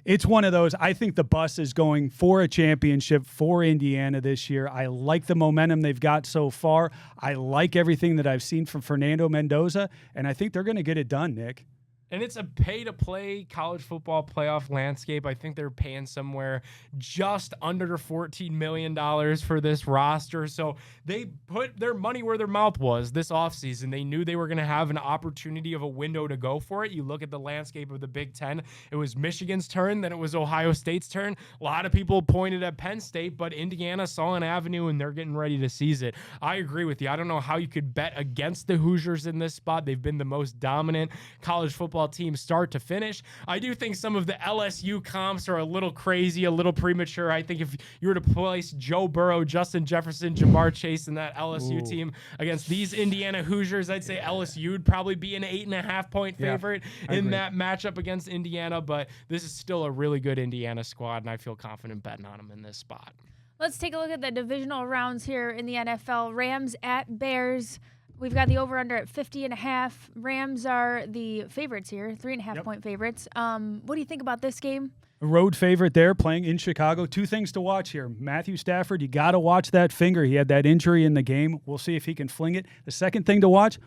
it's one of those. I think the bus is going for a championship for Indiana this year. I like the momentum they've got so far. I like everything that I've seen from Fernando Mendoza, and I think they're going to get it done, Nick. And it's a pay-to-play college football playoff landscape. I think they're paying somewhere just under $14 million for this roster. So they put their money where their mouth was this offseason. They knew they were going to have an opportunity of a window to go for it. You look at the landscape of the Big Ten. It was Michigan's turn, then it was Ohio State's turn. A lot of people pointed at Penn State, but Indiana saw an avenue, and they're getting ready to seize it. I agree with you. I don't know how you could bet against the Hoosiers in this spot. They've been the most dominant college football football team start to finish. I do think some of the LSU comps are a little crazy, a little premature. I think if you were to place Joe Burrow, Justin Jefferson, Jamar Chase in that LSU team against these Indiana Hoosiers, I'd say LSU would probably be an 8.5-point favorite in that matchup against Indiana, but this is still a really good Indiana squad, and I feel confident betting on them in this spot. Let's take a look at the divisional rounds here in the NFL. Rams at Bears. We've got the over-under at 50.5. Rams are the favorites here, 3.5-point favorites. What do you think about this game? A road favorite there, playing in Chicago. Two things to watch here. Matthew Stafford, you got to watch that finger. He had that injury in the game. We'll see if he can fling it. The second thing to watch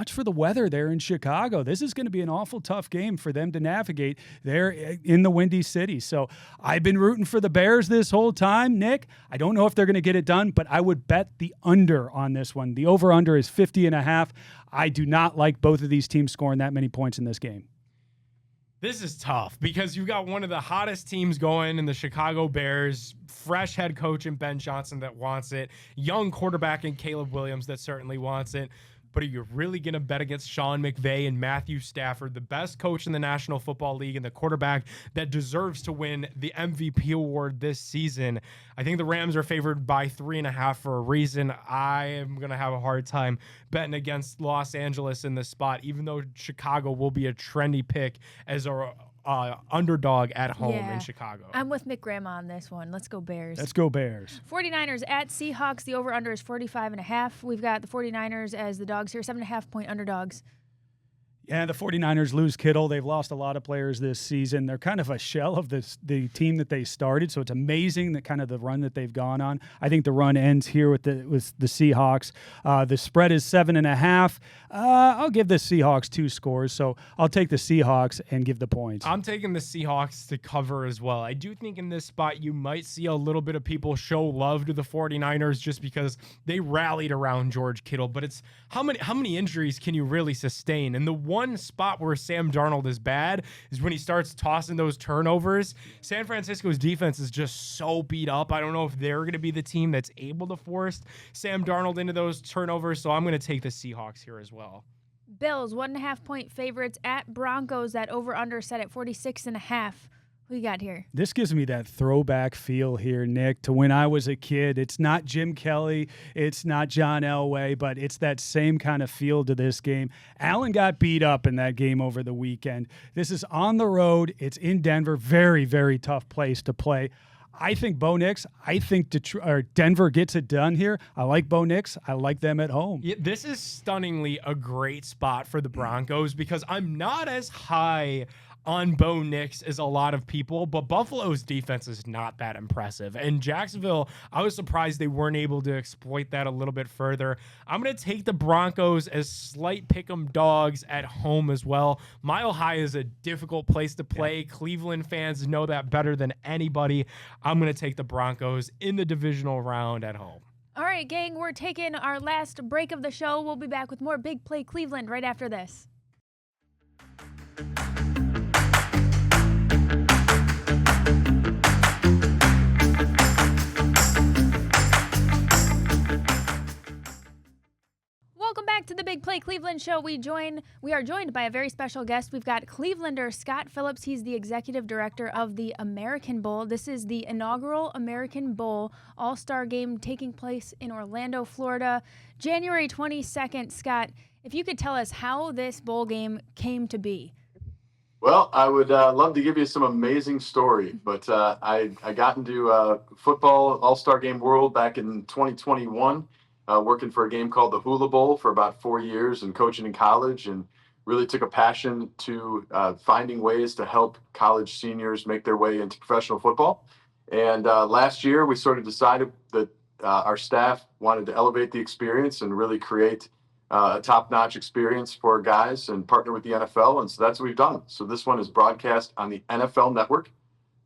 for the weather there in Chicago. This is going to be an awful tough game for them to navigate there in the Windy City. So I've been rooting for the Bears this whole time, Nick. I don't know if they're going to get it done, but I would bet the under on this one. The over-under is 50.5. I do not like both of these teams scoring that many points in this game. This is tough because you've got one of the hottest teams going in the Chicago Bears, fresh head coach in Ben Johnson that wants it, young quarterback in Caleb Williams that certainly wants it. But are you really going to bet against Sean McVay and Matthew Stafford, the best coach in the National Football League and the quarterback that deserves to win the MVP award this season? I think the Rams are favored by 3.5 for a reason. I am going to have a hard time betting against Los Angeles in this spot, even though Chicago will be a trendy pick as a underdog at home in Chicago. I'm with Mick Grandma on this one. Let's go Bears. Let's go Bears. 49ers at Seahawks. The over-under is 45.5. We've got the 49ers as the dogs here, 7.5-point underdogs. Yeah, the 49ers lose Kittle. They've lost a lot of players this season. They're kind of a shell of the team that they started, so it's amazing that kind of the run that they've gone on. I think the run ends here with the Seahawks. The spread is 7.5. I'll give the Seahawks 2 scores, so I'll take the Seahawks and give the points. I'm taking the Seahawks to cover as well. I do think in this spot you might see a little bit of people show love to the 49ers just because they rallied around George Kittle, but it's how many injuries can you really sustain? And the one spot where Sam Darnold is bad is when he starts tossing those turnovers. San Francisco's defense is just so beat up. I don't know if they're going to be the team that's able to force Sam Darnold into those turnovers, so I'm going to take the Seahawks here as well. Bills, 1.5-point favorites at Broncos. That over-under set at 46.5. Who you got here? This gives me that throwback feel here, Nick, to when I was a kid. It's not Jim Kelly, it's not John Elway, but it's that same kind of feel to this game. Allen got beat up in that game over the weekend. This is on the road. It's in Denver. Very, very tough place to play. I think Bo Nix. I think Denver gets it done here. I like Bo Nix. I like them at home. Yeah, this is stunningly a great spot for the Broncos because I'm not as high on Bo Nix as a lot of people, but Buffalo's defense is not that impressive. And Jacksonville, I was surprised they weren't able to exploit that a little bit further. I'm going to take the Broncos as slight pick'em dogs at home as well. Mile High is a difficult place to play. Yeah. Cleveland fans know that better than anybody. I'm going to take the Broncos in the divisional round at home. All right, gang, we're taking our last break of the show. We'll be back with more Big Play Cleveland right after this. Welcome back to the Big Play Cleveland Show. We are joined by a very special guest. We've got Clevelander Scott Phillips. He's the Executive Director of the American Bowl. This is the inaugural American Bowl All-Star Game taking place in Orlando, Florida, January 22nd. Scott, if you could tell us how this bowl game came to be. Well, I would love to give you some amazing story, but I got into football All-Star Game world back in 2021. Working for a game called the Hula Bowl for about 4 years and coaching in college, and really took a passion to finding ways to help college seniors make their way into professional football. And last year we sort of decided that our staff wanted to elevate the experience and really create a top-notch experience for guys and partner with the NFL. And so that's what we've done. So this one is broadcast on the NFL Network.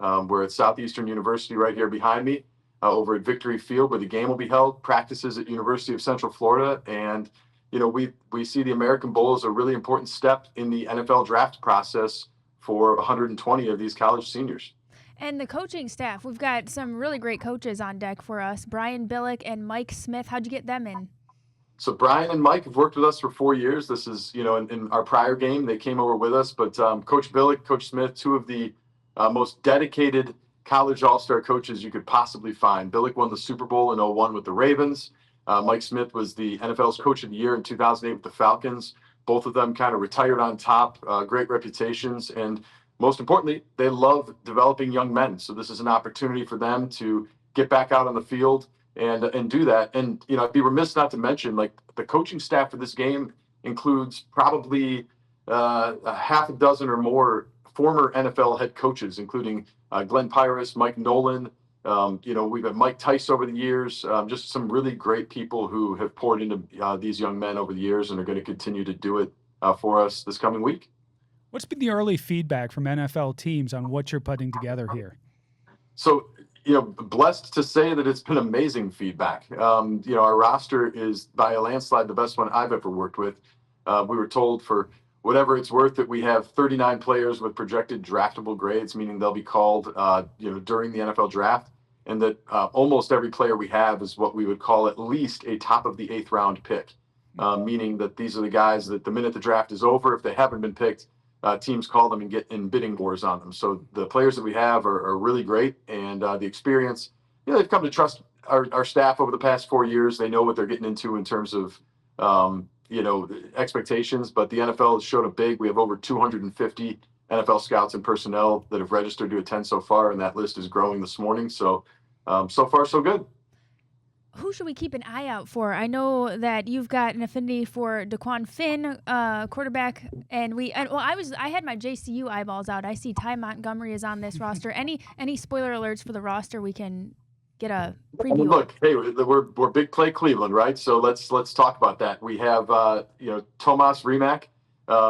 We're at Southeastern University right here behind me. Over at Victory Field, where the game will be held, practices at University of Central Florida. And, you know, we see the American Bowl as a really important step in the NFL draft process for 120 of these college seniors. And the coaching staff, we've got some really great coaches on deck for us, Brian Billick and Mike Smith. How'd you get them in? So Brian and Mike have worked with us for 4 years. This is, in our prior game, they came over with us. But Coach Billick, Coach Smith, two of the most dedicated college all-star coaches you could possibly find. Billick won the Super Bowl in 01 with the Ravens. Mike Smith was the NFL's Coach of the Year in 2008 with the Falcons. Both of them kind of retired on top, great reputations. And most importantly, they love developing young men. So this is an opportunity for them to get back out on the field and do that. And, I'd be remiss not to mention, like, the coaching staff for this game includes probably a half a dozen or more former NFL head coaches, including Glenn Pyrus, Mike Nolan. We've had Mike Tice over the years, just some really great people who have poured into these young men over the years and are going to continue to do it for us this coming week. What's been the early feedback from NFL teams on what you're putting together here? So, blessed to say that it's been amazing feedback. Our roster is by a landslide the best one I've ever worked with. We were told, for whatever it's worth, that we have 39 players with projected draftable grades, meaning they'll be called, during the NFL draft, and that almost every player we have is what we would call at least a top of the 8th round pick, meaning that these are the guys that the minute the draft is over, if they haven't been picked, teams call them and get in bidding wars on them. So the players that we have are really great, and the experience, they've come to trust our staff over the past 4 years. They know what they're getting into in terms of, expectations, but the NFL has showed up big. We have over 250 NFL scouts and personnel that have registered to attend so far, and that list is growing this morning. So, so far, so good. Who should we keep an eye out for? I know that you've got an affinity for DeQuan Finn, quarterback, and I had my JCU eyeballs out. I see Ty Montgomery is on this roster. Any spoiler alerts for the roster we can get a preview? Look, hey, we're Big Play Cleveland, right? So let's talk about that. We have Tomas Rimac.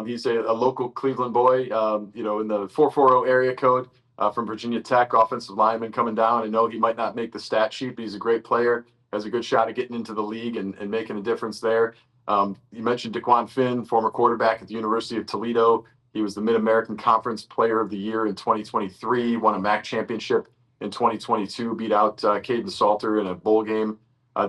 He's a local Cleveland boy, in the 440 area code from Virginia Tech, offensive lineman coming down. I know he might not make the stat sheet, but he's a great player. Has a good shot at getting into the league and making a difference there. You mentioned DeQuan Finn, former quarterback at the University of Toledo. He was the Mid-American Conference Player of the Year in 2023, won a MAC championship in 2022, beat out Caden Salter in a bowl game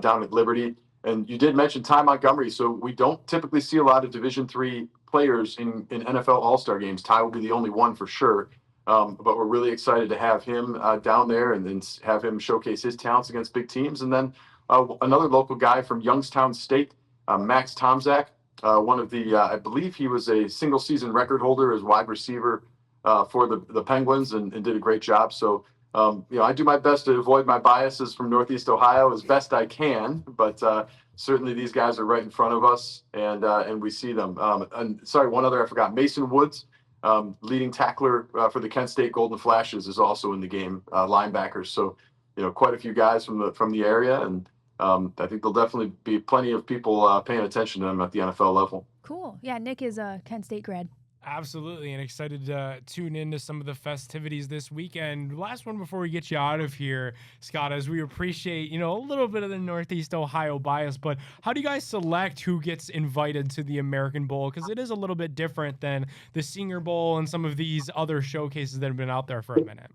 down at Liberty. And you did mention Ty Montgomery. So we don't typically see a lot of Division III players in NFL All-Star games. Ty will be the only one for sure. But we're really excited to have him down there and then have him showcase his talents against big teams. And then another local guy from Youngstown State, Max Tomczak, one of the, I believe he was a single season record holder as wide receiver for the Penguins and did a great job. So, I do my best to avoid my biases from Northeast Ohio as best I can, but certainly these guys are right in front of us and we see them. And sorry, one other I forgot, Mason Woods, leading tackler for the Kent State Golden Flashes, is also in the game, linebackers. So, quite a few guys from the area, and I think there'll definitely be plenty of people paying attention to them at the NFL level. Cool. Yeah, Nick is a Kent State grad. Absolutely, and excited to tune into some of the festivities this weekend. Last one before we get you out of here, Scott, as we appreciate, a little bit of the Northeast Ohio bias, but how do you guys select who gets invited to the American Bowl? Because it is a little bit different than the Senior Bowl and some of these other showcases that have been out there for a minute.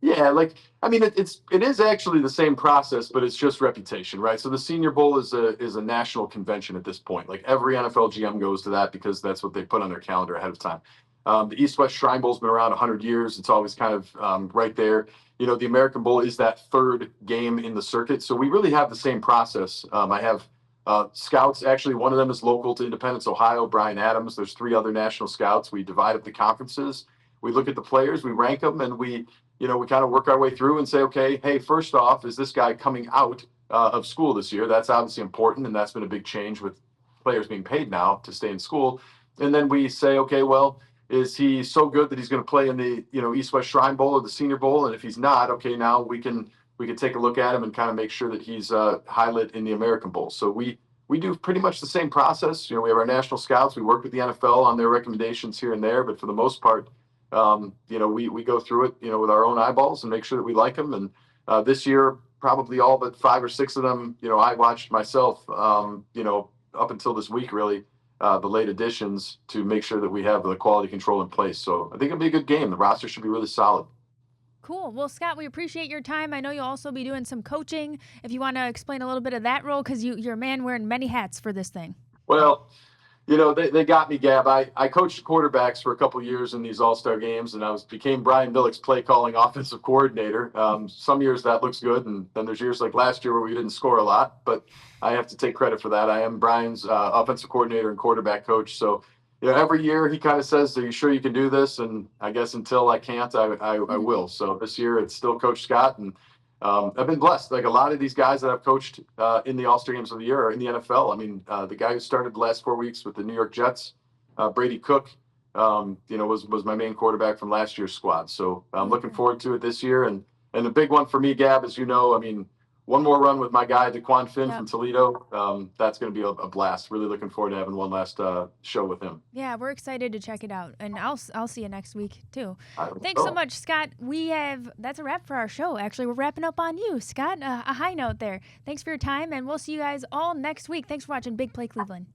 Yeah, it is actually the same process, but it's just reputation, right? So the Senior Bowl is a national convention at this point. Like, every NFL GM goes to that because that's what they put on their calendar ahead of time. The East-West Shrine Bowl's been around 100 years. It's always kind of right there. The American Bowl is that third game in the circuit. So we really have the same process. I have scouts. Actually, one of them is local to Independence, Ohio, Brian Adams. There's 3 other national scouts. We divide up the conferences. We look at the players, we rank them, and we kind of work our way through and say, okay, hey, first off, is this guy coming out of school this year? That's obviously important, and that's been a big change with players being paid now to stay in school. And then we say, okay, well, is he so good that he's going to play in the East-West Shrine Bowl or the Senior Bowl? And if he's not, okay, now we can take a look at him and kind of make sure that he's highlighted in the American Bowl. So we do pretty much the same process. We have our national scouts. We work with the NFL on their recommendations here and there, but for the most part, we go through it, with our own eyeballs and make sure that we like them. And this year, probably all but 5 or 6 of them, I watched myself, up until this week, really, the late additions to make sure that we have the quality control in place. So I think it'll be a good game. The roster should be really solid. Cool. Well, Scott, we appreciate your time. I know you'll also be doing some coaching. If you want to explain a little bit of that role, because you're a man wearing many hats for this thing. Well, they got me, Gab. I coached quarterbacks for a couple years in these All-Star games, and became Brian Billick's play calling offensive coordinator. Some years that looks good, and then there's years like last year where we didn't score a lot, but I have to take credit for that. I am Brian's offensive coordinator and quarterback coach. So, every year he kind of says, "Are you sure you can do this?" And I guess until I can't, I will. So this year it's still Coach Scott, and I've been blessed. Like a lot of these guys that I've coached in the All-Star games of the year are in the NFL. I mean, the guy who started the last 4 weeks with the New York Jets, Brady Cook, was my main quarterback from last year's squad. So I'm looking forward to it this year. And the big one for me, Gab, as you know, I mean, one more run with my guy, DeQuan Finn from Toledo. That's going to be a blast. Really looking forward to having one last show with him. Yeah, we're excited to check it out. And I'll see you next week, too. Thanks so much, Scott. That's a wrap for our show. Actually, we're wrapping up on you, Scott. A high note there. Thanks for your time, and we'll see you guys all next week. Thanks for watching Big Play Cleveland.